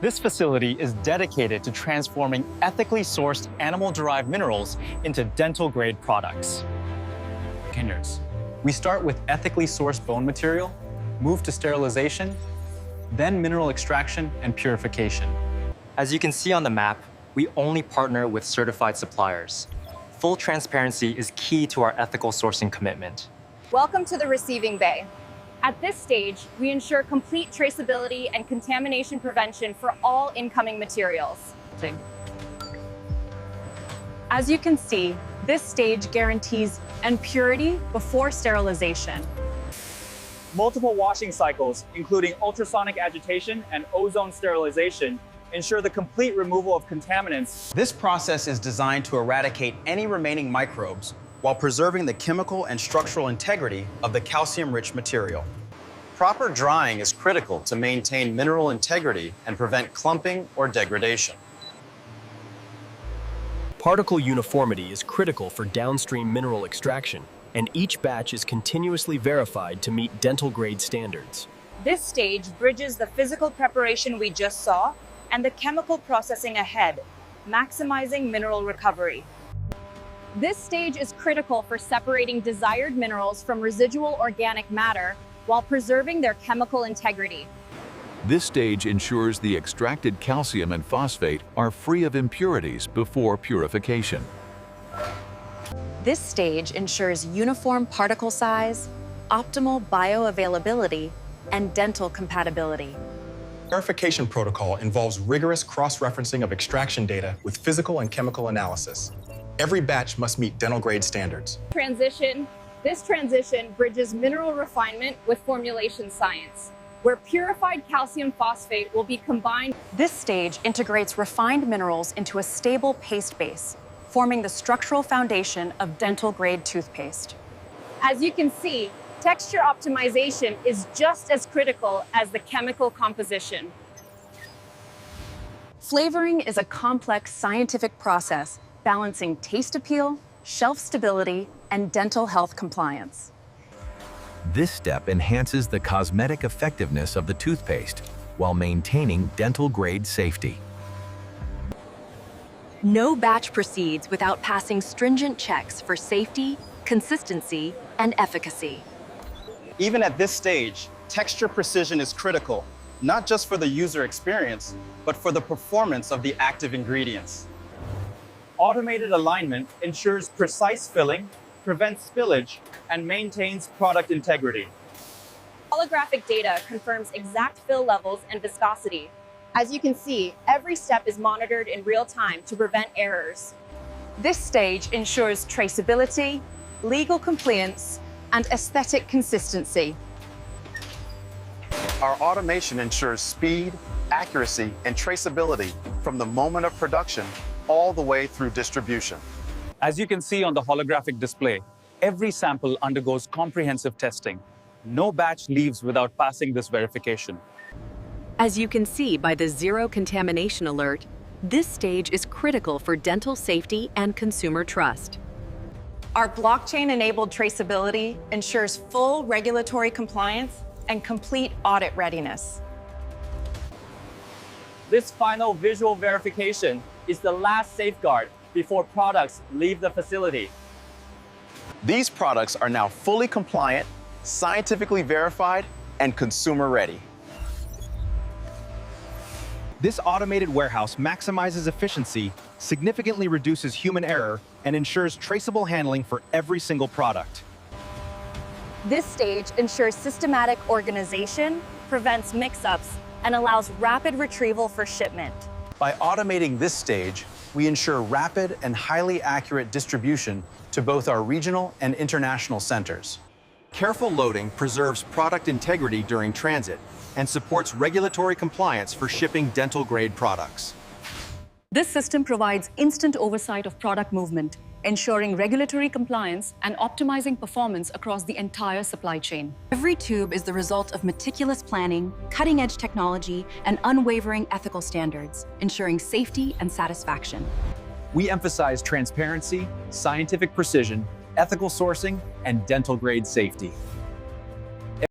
This facility is dedicated to transforming ethically sourced animal-derived minerals into dental-grade products. We start with ethically sourced bone material, move to sterilization, then mineral extraction and purification. As you can see on the map, we only partner with certified suppliers. Full transparency is key to our ethical sourcing commitment. Welcome to the receiving bay. At this stage, we ensure complete traceability and contamination prevention for all incoming materials. As you can see, this stage guarantees purity before sterilization. Multiple washing cycles, including ultrasonic agitation and ozone sterilization, ensure the complete removal of contaminants. This process is designed to eradicate any remaining microbes while preserving the chemical and structural integrity of the calcium-rich material. Proper drying is critical to maintain mineral integrity and prevent clumping or degradation. Particle uniformity is critical for downstream mineral extraction, and each batch is continuously verified to meet dental-grade standards. This stage bridges the physical preparation we just saw and the chemical processing ahead, maximizing mineral recovery. This stage is critical for separating desired minerals from residual organic matter while preserving their chemical integrity. This stage ensures the extracted calcium and phosphate are free of impurities before purification. This stage ensures uniform particle size, optimal bioavailability, and dental compatibility. Purification protocol involves rigorous cross-referencing of extraction data with physical and chemical analysis. Every batch must meet dental-grade standards. This transition bridges mineral refinement with formulation science, where purified calcium phosphate will be combined. This stage integrates refined minerals into a stable paste base, forming the structural foundation of dental-grade toothpaste. As you can see, texture optimization is just as critical as the chemical composition. Flavoring is a complex scientific process balancing taste appeal, shelf stability, and dental health compliance. This step enhances the cosmetic effectiveness of the toothpaste while maintaining dental-grade safety. No batch proceeds without passing stringent checks for safety, consistency, and efficacy. Even at this stage, texture precision is critical, not just for the user experience, but for the performance of the active ingredients. Automated alignment ensures precise filling, prevents spillage, and maintains product integrity. Holographic data confirms exact fill levels and viscosity. As you can see, every step is monitored in real time to prevent errors. This stage ensures traceability, legal compliance, and aesthetic consistency. Our automation ensures speed, accuracy, and traceability from the moment of production all the way through distribution. As you can see on the holographic display, every sample undergoes comprehensive testing. No batch leaves without passing this verification. As you can see by the zero contamination alert, this stage is critical for dental safety and consumer trust. Our blockchain-enabled traceability ensures full regulatory compliance and complete audit readiness. This final visual verification is the last safeguard before products leave the facility. These products are now fully compliant, scientifically verified, and consumer ready. This automated warehouse maximizes efficiency, significantly reduces human error, and ensures traceable handling for every single product. This stage ensures systematic organization, prevents mix-ups, and allows rapid retrieval for shipment. By automating this stage, we ensure rapid and highly accurate distribution to both our regional and international centers. Careful loading preserves product integrity during transit and supports regulatory compliance for shipping dental-grade products. This system provides instant oversight of product movement, ensuring regulatory compliance and optimizing performance across the entire supply chain. Every tube is the result of meticulous planning, cutting-edge technology, and unwavering ethical standards, ensuring safety and satisfaction. We emphasize transparency, scientific precision, ethical sourcing, and dental-grade safety.